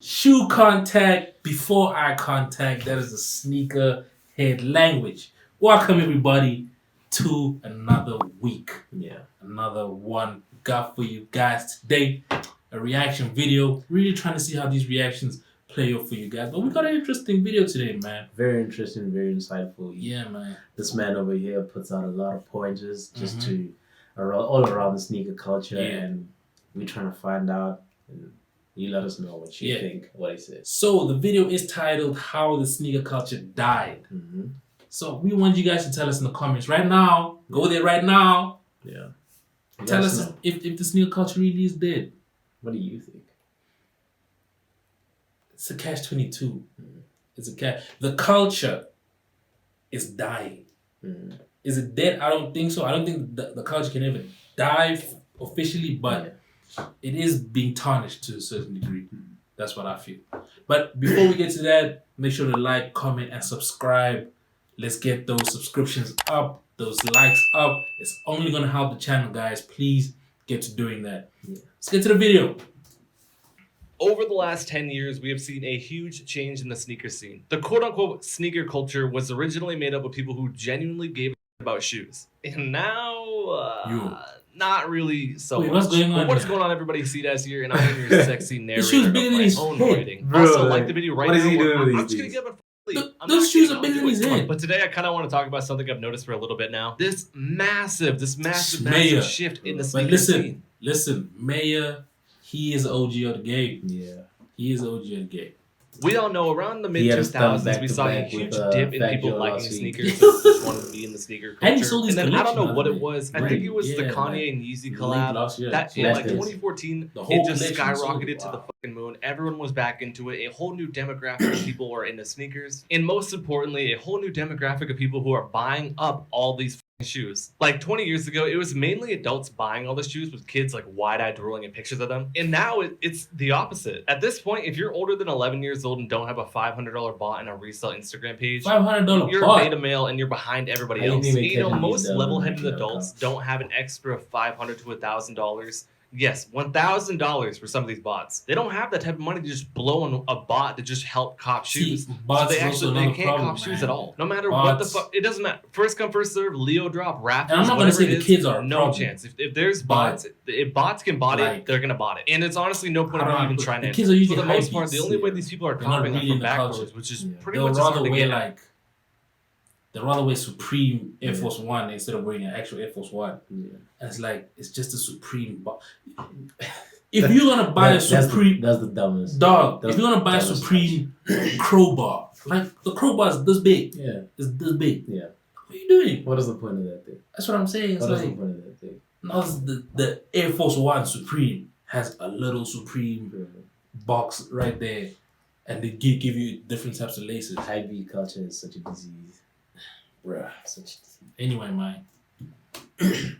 Shoe contact before eye contact. That is the sneaker head language. Welcome everybody to another week. Yeah. Another one got for you guys today. A reaction video. Really trying to see how these reactions play out for you guys. But we got an interesting video today, man. Very interesting, very insightful. Yeah, man. This man over here puts out a lot of pointers just to all around the sneaker culture, and we're trying to find out. And you let us know what you think, what he says. So the video is titled "How the Sneaker Culture Died." So we want you guys to tell us in the comments right now. Go there right now. Yeah. Tell us if the sneaker culture really is dead. What do you think? It's a catch-22. It's a catch. The culture is dying. Is it dead? I don't think so. I don't think the culture can ever die officially, but it is being tarnished to a certain degree. That's what I feel. But before we get to that, make sure to like, comment, and subscribe. Let's get those subscriptions up, those likes up. It's only going to help the channel, guys. Please get to doing that. Let's get to the video. Over the last 10 years, we have seen a huge change in the sneaker scene. The quote-unquote sneaker culture was originally made up of people who genuinely gave a about shoes. And now, not really so Wait, much. what's going on? But what's going on, everybody? See that here, and I'm your sexy narrator shoes of bigger than my his own head. writing. Bro, Also, like the video right what now. is he doing with I'm these just gonna give it. Those shoes are bigger than his head. But today I kind of want to talk about something I've noticed for a little bit now. This massive shift in the sneaker scene. Listen, Mayor, he is OG of the game. Yeah. He is OG of the game. We all know around the mid-2000s, we saw a huge dip in people liking sneakers and just wanted to be in the sneaker culture. And he sold his then I don't know what it collection, was. I think it was the Kanye and Yeezy collab. That in like 2014, it just skyrocketed to the fucking moon. Everyone was back into it. A whole new demographic of people were into sneakers. And most importantly, a whole new demographic of people who are buying up all these shoes. Like 20 years ago, it was mainly adults buying all the shoes with kids like wide-eyed rolling in pictures of them. And now it's the opposite. At this point, if you're older than 11 years old and don't have a $500 bot and a resale Instagram page, $500 you're bot. a beta male and you're behind everybody else. You know, most level-headed adults don't have an extra $500 to $1,000. Yes, $1,000 for some of these bots. They don't have that type of money to just blow on a bot to just help cop shoes. Bots so they can't cop shoes at all. No matter what the fuck, it doesn't matter. First come, first serve. Leo drop, raffles. And I'm not gonna say the kids are no chance. If there's bots, if bots can bot it, they're gonna bot it. And it's honestly no point of even trying to. The kids are usually for the most part, the only way these people are copying are from backwards, which is pretty much hard to get at. They'd rather wear Supreme Air Force One instead of wearing an actual Air Force One. And it's like, it's just a Supreme. If you're going to buy a Supreme... That's the dumbest. Dog, if you're going to buy a Supreme crowbar, like the crowbar is this big. Yeah. It's this big. Yeah. What are you doing? What is the point of that thing? That's what I'm saying. It's what like, is the point of that thing? Now the Air Force One Supreme has a little Supreme box right there. And they give you different types of laces. High B culture is such a disease. Bruh, anyway, man.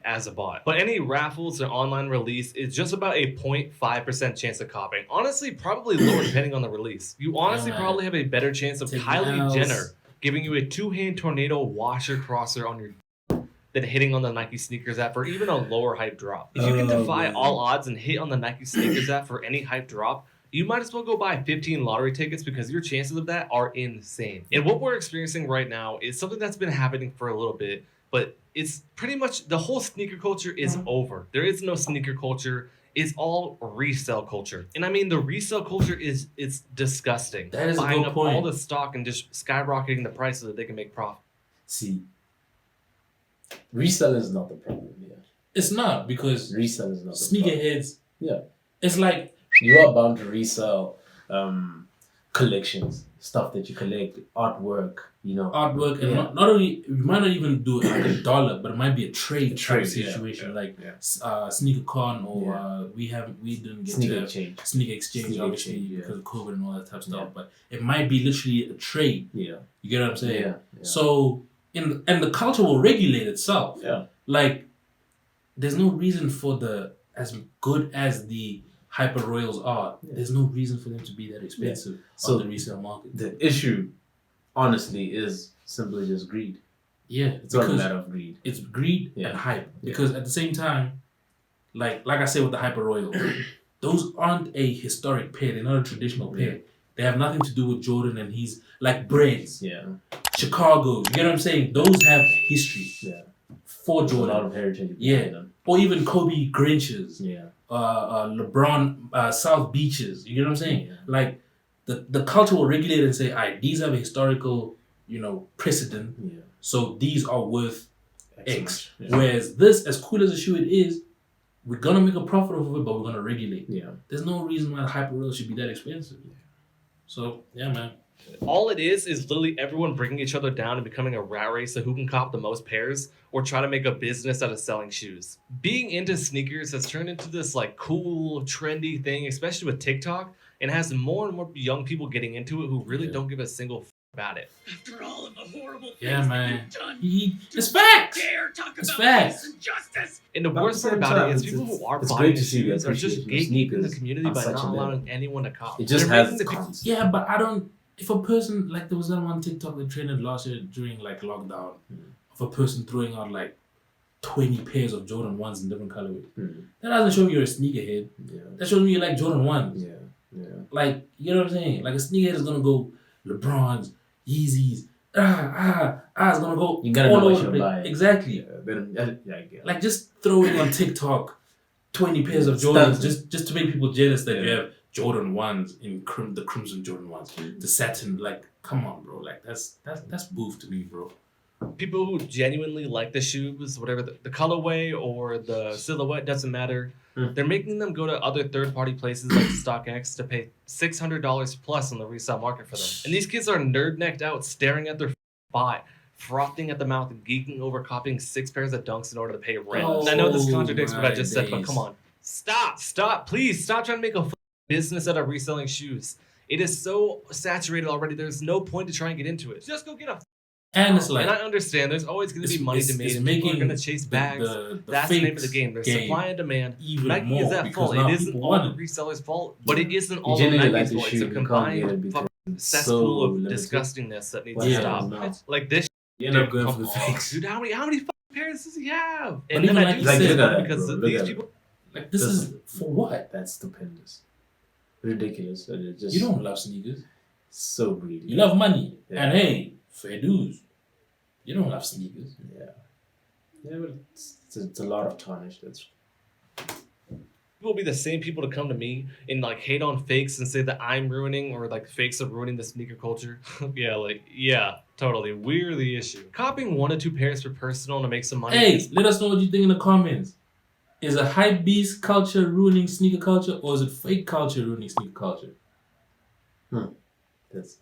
As a bot. But any raffles or online release is just about a 0.5% chance of copying. Honestly, probably lower depending on the release. You honestly probably have a better chance of Kylie Jenner giving you a two-hand tornado washer crosser on your than hitting on the Nike sneakers app for even a lower hype drop. If you can defy all odds and hit on the Nike sneakers app for any hype drop, you might as well go buy 15 lottery tickets because your chances of that are insane. And what we're experiencing right now is something that's been happening for a little bit, but it's pretty much the whole sneaker culture is over. There is no sneaker culture. It's all resale culture. And I mean, the resale culture it's disgusting. That is buying a good up point. all the stock and just skyrocketing the price so that they can make profit. See, resale is not the problem here. It's not, because resale is not the problem. sneakerheads. Yeah. It's like, you are bound to resell collections, stuff that you collect, artwork, you know. Artwork, and not only, you might not even do it like $1, but it might be a trade type situation, Sneaker Con, or we didn't get Sneaker Exchange, obviously, because of COVID and all that type of stuff, but it might be literally a trade. Yeah. You get what I'm saying? Yeah. So, and the culture will regulate itself. Yeah. Like, there's no reason for as good as the Hyper Royals are, there's no reason for them to be that expensive on the resale market. The issue, honestly, is simply just greed. Yeah, it's a matter of greed. It's greed and hype. Because at the same time, like I said with the Hyper Royal, those aren't a historic pair. They're not a traditional pair. They have nothing to do with Jordan and he's like Breads. Yeah. Chicago. You get what I'm saying? Those have history. Yeah. For There's Jordan. a lot of heritage. Yeah. Or even Kobe Grinches. Yeah. LeBron South Beaches. You get what I'm saying? Yeah. Like the culture will regulate and say, all right, these have a historical, precedent. Yeah. So these are worth X. Yeah. Whereas this, as cool as a shoe it is, we're gonna make a profit off of it, but we're gonna regulate. Yeah. There's no reason why the Hyperreal should be that expensive. So yeah, man. All it is literally everyone bringing each other down and becoming a rat race of who can cop the most pairs or try to make a business out of selling shoes. Being into sneakers has turned into this like cool, trendy thing, especially with TikTok, and has more and more young people getting into it who really don't give a single about it. After all of the horrible things man. you've done, It's facts. dare talk It's about facts. peace and justice. And the But worst at part the same about it time, is people who are it's buying great to see the shoes are just appreciation of gatekeeping the sneakers community on by such not a level. allowing anyone to cop. It just They're has making its the cons. Yeah, but I don't. If a person like there was that one TikTok that trended last year during like lockdown of a person throwing out like 20 pairs of Jordan 1s in different colorways. That doesn't show me you're a sneakerhead. Yeah. That shows me you like Jordan 1s. Yeah. Yeah. Like, you know what I'm saying? Like a sneakerhead is gonna go LeBrons, Yeezys, it's gonna go You gotta all know what over you're the buying. Exactly. Yeah. Then, I get it. Like just throwing on TikTok 20 pairs of Jordans just to make people jealous that you have Jordan 1s in the Crimson Jordan 1s. The satin, like, come on, bro. Like that's boof to me, bro. People who genuinely like the shoes, whatever the colorway or the silhouette doesn't matter. They're making them go to other third-party places like StockX to pay $600 plus on the resale market for them. And these kids are nerd-necked out, staring at their buy, frothing at the mouth, and geeking over copying 6 pairs of Dunks in order to pay rent. Oh, I know this contradicts what I my just said, but days. come on. Stop. Please, stop trying to make a business out of reselling shoes. It is so saturated already. There's no point to try and get into it. Just go get a And it's like, and I understand there's always going to be money to make, and people are going to chase bags. That's the name of the game. There's supply and demand. even Nike more is at because fault. now It isn't people all want the it. resellers' fault, but it isn't all You of genuinely Nike's like the fault. shoe, It's a you can't combined get it because fucking it's cesspool so of limited. disgustingness that needs Yeah. to stop. No. Like this. You end up Dude, going for come the on. fakes. Dude, how many fucking pairs does he have? But And even then I like do you say said, that look at because it, bro. these Look at people. Like this is for what? That's stupendous. Ridiculous. And it just You don't love sneakers. so greedy. You love money. Yeah. And hey, fair dues. You don't love sneakers. Yeah. Yeah, but it's a lot of tarnish. That's Will be the same people to come to me and like hate on fakes and say that I'm ruining or like fakes are ruining the sneaker culture. Yeah, totally. We're the issue. Copying 1 or 2 pairs for personal to make some money. Hey, let us know what you think in the comments. Is a hype beast culture ruining sneaker culture, or is it fake culture ruining sneaker culture? that's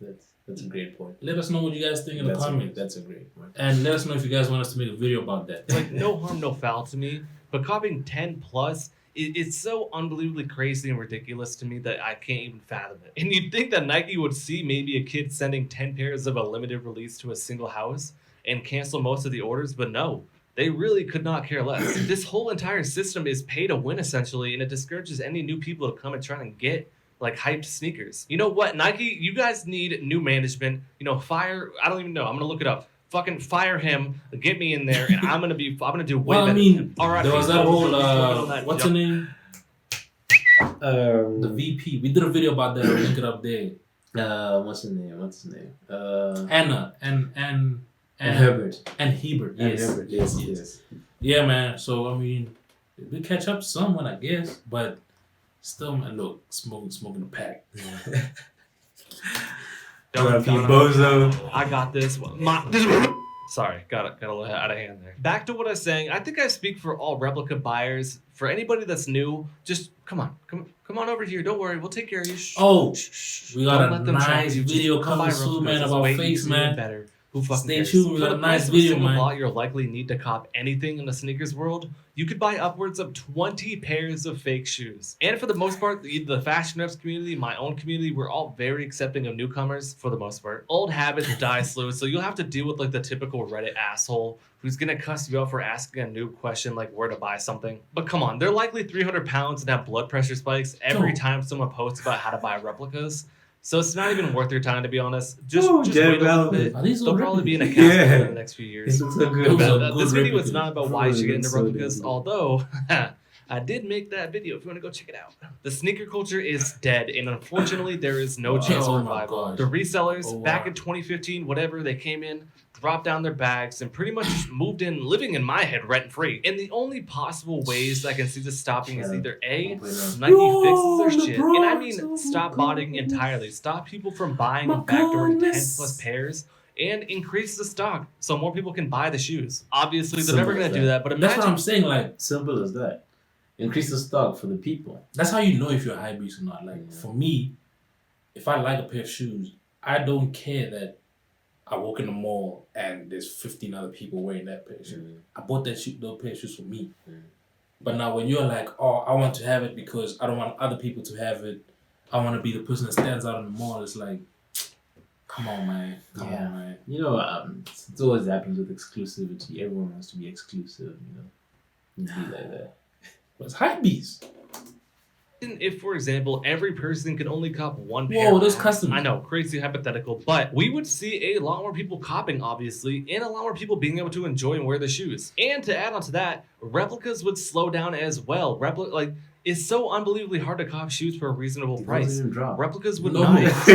a great point. Let us know what you guys think in the comments. That's a great point. And let us know if you guys want us to make a video about that. It's like no harm, no foul to me. But copying 10 plus, it's so unbelievably crazy and ridiculous to me that I can't even fathom it. And you'd think that Nike would see maybe a kid sending 10 pairs of a limited release to a single house and cancel most of the orders, but no. They really could not care less. This whole entire system is pay to win essentially, and it discourages any new people to come and try and get like hyped sneakers. You know what, Nike? You guys need new management. Fire. I don't even know. I'm gonna look it up. Fucking fire him. Get me in there, and I'm gonna do way Well, better. I mean, All right. there was that whole what's her her name? The VP. We did a video about that. I'll link it up there. What's his name? Anna and Herbert. and Hebert. Yes. And Herbert. Yes. Yeah, man. So I mean, we catch up to someone, I guess, but still, man. Look, smoking the pack. Bozo. I got this. Sorry, got a little out of hand there. Back to what I was saying. I think I speak for all replica buyers. For anybody that's new, just come on over here. Don't worry, we'll take care of you. Oh, we got Don't a let them trap nice you. Just video come by coming soon, replicas. man, It's about way fakes, easier and man. better. Who fucking Stay cares? tuned. We For got the a nice price of a video, single man. lot, you'll likely need to cop anything in the sneakers world. You could buy upwards of 20 pairs of fake shoes. And for the most part, the fashion reps community, my own community, we're all very accepting of newcomers for the most part. Old habits die slow, so you'll have to deal with like the typical Reddit asshole who's gonna cuss you out for asking a new question like where to buy something. But come on, they're likely 300 pounds and have blood pressure spikes every time someone posts about how to buy replicas. So it's not even worth your time, to be honest. Just wait a little bit. Are these all They'll probably be in a replicas? casket in the next few years. It looks so good. Those are This good video is replicas. not about why you should get into So replicas, good. although I did make that video if you want to go check it out. The sneaker culture is dead, and unfortunately, there is no chance of Oh my revival. gosh. The resellers, Oh, back wow. in 2015, whatever, they came in, dropped down their bags, and pretty much just moved in, living in my head rent free. And the only possible ways I can see this stopping is either A, Nike fixes their shit, and I mean stop botting entirely, stop people from buying backdoor 10 plus pairs, and increase the stock so more people can buy the shoes. Obviously, they're never going to do that, but That's what I'm imagine. saying. Like, Simple as that. Increase the stock for the people. that's how you know if you're a high beast or not. Like, for me, if I like a pair of shoes, I don't care that I walk in the mall and there's 15 other people wearing that pair of shoes. I bought those pair of shoes for me. But now when you're like, oh, I want to have it because I don't want other people to have it. I want to be the person that stands out in the mall. It's like, come on, man. Come on, man. You know, it always happens with exclusivity. Everyone wants to be exclusive, you know. Be like that. But it's high beast. If, for example, every person could only cop one pair. Whoa, those customers. I know, crazy hypothetical, but we would see a lot more people copping, obviously, and a lot more people being able to enjoy and wear the shoes. And to add on to that, replicas would slow down as well. It's so unbelievably hard to cop shoes for a reasonable price. Replicas would not exist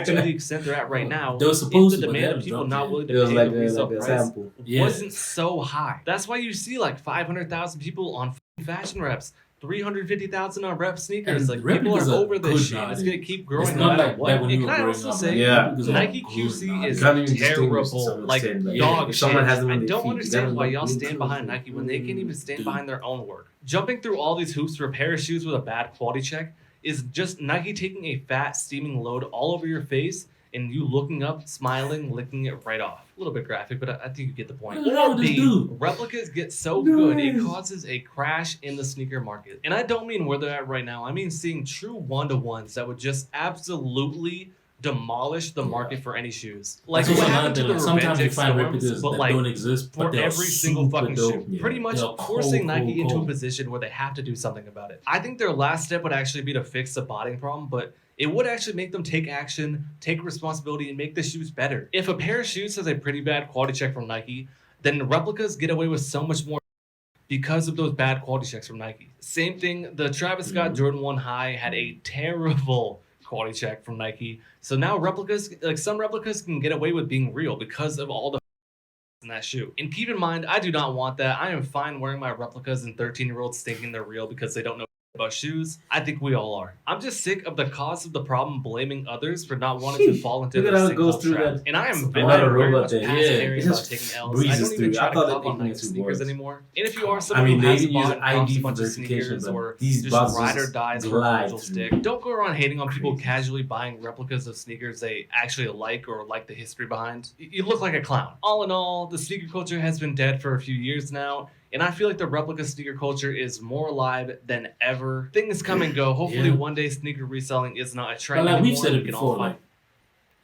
to the extent they're at right now. They were supposed if to, the but demand they of people haven't not dropped willing It to was pay like the resale a price sample. wasn't so high. That's why you see like 500,000 people on fashion reps. 350,000 on rep sneakers. And Like, people replicas are are over this good shit. nowadays. It's gonna keep growing It's no not matter like what. back when And we can were I growing also up, say, like, Yeah. replicas are Nike good QC nowadays. is You can't even distinguish to terrible, some like extent, like, dog if shit. someone has them on I their don't feet, you understand gotta why look y'all really stand behind closely. Nike when they can't even stand Dude. behind their own work. Jumping through all these hoops for a pair of shoes with a bad quality check is just Nike taking a fat, steaming load all over your face and you looking up, smiling, licking it right off. A little bit graphic, but I think you get the point. What the hell Or with this B, dude? replicas get so good it causes a crash in the sneaker market. And I don't mean where they're at right now. I mean seeing true one-to-ones that would just absolutely demolish the market for any shoes. Like That's what also happened to another the thing. Like, sometimes you Revenge find Storms, replicas but that like don't exist, for but they're every single super fucking dope. shoe. Yeah. Pretty much They're forcing Nike into a cold. position where they have to do something about it. I think their last step would actually be to fix the botting problem, but it would actually make them take action, take responsibility, and make the shoes better. If a pair of shoes has a pretty bad quality check from Nike, then replicas get away with so much more because of those bad quality checks from Nike. Same thing, the Travis Scott Jordan 1 High had a terrible quality check from Nike. So now replicas, like some replicas can get away with being real because of all the in that shoe. And keep in mind, I do not want that. I am fine wearing my replicas and 13-year-olds thinking they're real because they don't know about shoes. I think we all are. I'm just sick of the cause of the problem blaming others for not wanting to fall into Look at the how it single goes through trap. that. And I am A lot of very robot much there. past Yeah, caring it about just taking L's. I breezes don't even through. try I to thought cop they on Nike picked two sneakers words. anymore. And if you are I someone mean, who they has even use bought and cops ID a for bunch of verification, sneakers but or these just bots ride or just dies for a glide virtual through. stick, don't go around hating on people Crazy. casually buying replicas of sneakers they actually like or like the history behind. You look like a clown. All in all, the sneaker culture has been dead for a few years now, and I feel like the replica sneaker culture is more alive than ever. Things come and go. Hopefully, Yeah. one day sneaker reselling is not a But trend like anymore. we've said We it can all before, find- like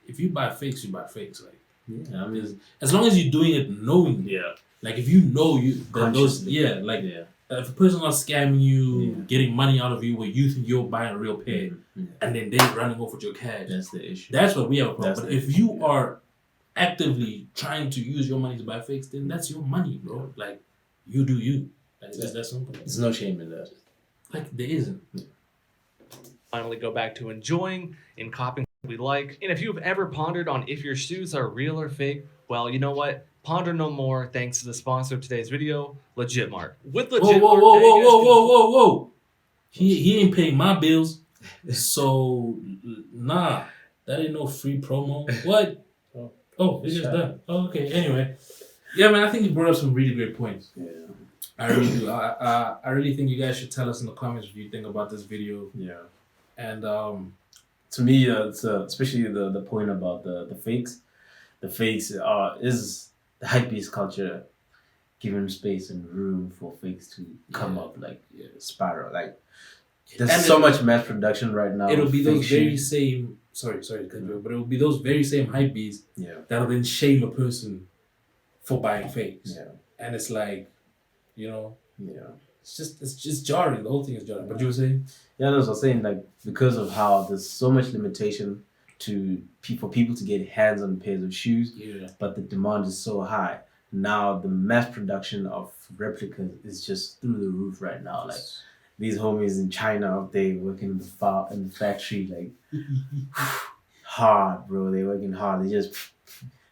if you buy fakes, you buy fakes. Like Yeah, I mean, as long as you're doing it knowingly. yeah. Like if you know you that those Consciously. if a person's not scamming you, Yeah. getting money out of you where you think you're buying a real pair, Yeah. and then they're running off with your cash. That's the issue. That's what we have a problem. That's But the if issue. you are actively trying to use your money to buy fakes, then that's your money, bro. Like you do you. Like, it's just that simple. There's no shame in that. Like there isn't. finally go back to enjoying and copying what we like. And if you've ever pondered on if your shoes are real or fake, well, you know what? Ponder no more thanks to the sponsor of today's video, Legit Mart. With Whoa, Legit whoa, Mart, whoa, now you whoa, guys whoa, can- whoa, whoa, whoa. He ain't paying my bills. So nah. That ain't no free promo. What? Oh, it's just done. Oh, okay. Anyway. Yeah, man, I think you brought up some really great points. Yeah. I really do. I really think you guys should tell us in the comments what you think about this video. Yeah. And To me, it's especially the point about the fakes. The fakes is the hypebeast culture giving space and room for fakes to come up like spiral. Like there's And so much mass production right now. it'll be of those fake very shoes. same sorry, but it'll be those very same hype beasts Yeah. that'll then shame a person for buying fakes. Yeah. And it's like, you know, Yeah. it's just jarring. The whole thing is jarring. But you were saying? Yeah, that's what I was saying. Like because of how there's so much limitation to for people to get hands on pairs of shoes, Yeah. but the demand is so high. Now the mass production of replicas is just through the roof right now. Like these homies in China up there working in the factory, like hard, bro. They working hard. They just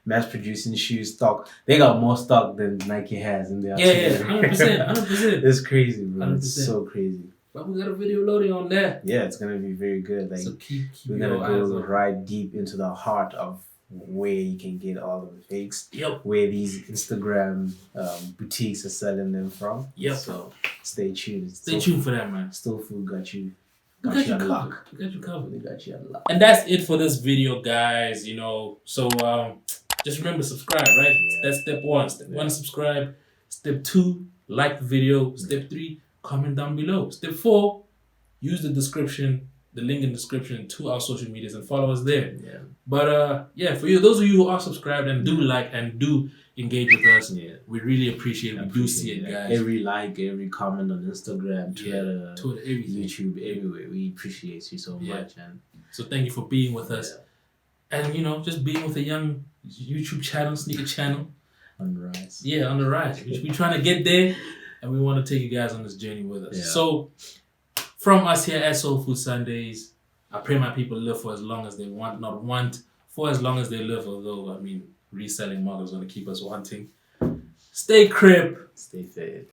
mass producing shoes stock. They got more stock than Nike has in their Yeah, 100%. It's crazy, bro. 100%. It's so crazy. But we got a video loading on that. Yeah, it's gonna be very good. Like So keep we're your gonna eyes go open. right deep into the heart of where you can get all of the fakes, Yep. where these Instagram boutiques are selling them from. Yep. So stay tuned. Stay tuned for that, man. Solefood got you. We got you on covered. lock. We got you covered. We got you on lock. And that's it for this video, guys. You know, so just remember, subscribe, right? Yeah. That's step one. Step one, subscribe. Step two, like the video. Step three, comment down below. Step four, use the description, the link in the description to our social medias and follow us there. Yeah. But yeah, for you, those of you who are subscribed and do like and do engage with us, Yeah. we really appreciate it. We do see it, guys. Every like, every comment on Instagram, Twitter, Twitter, everything. YouTube, everywhere. We appreciate you so Yeah. much. And So thank you for being with us. And, you know, just being with a young YouTube channel, sneaker channel. on the rise. Yeah, on the rise. We're trying to get there, and we want to take you guys on this journey with us. Yeah. So, from us here at Soul Food Sundays, I pray my people live for as long as they want, not want for as long as they live, although, I mean, reselling models going to keep us wanting. Stay crib. Stay fed.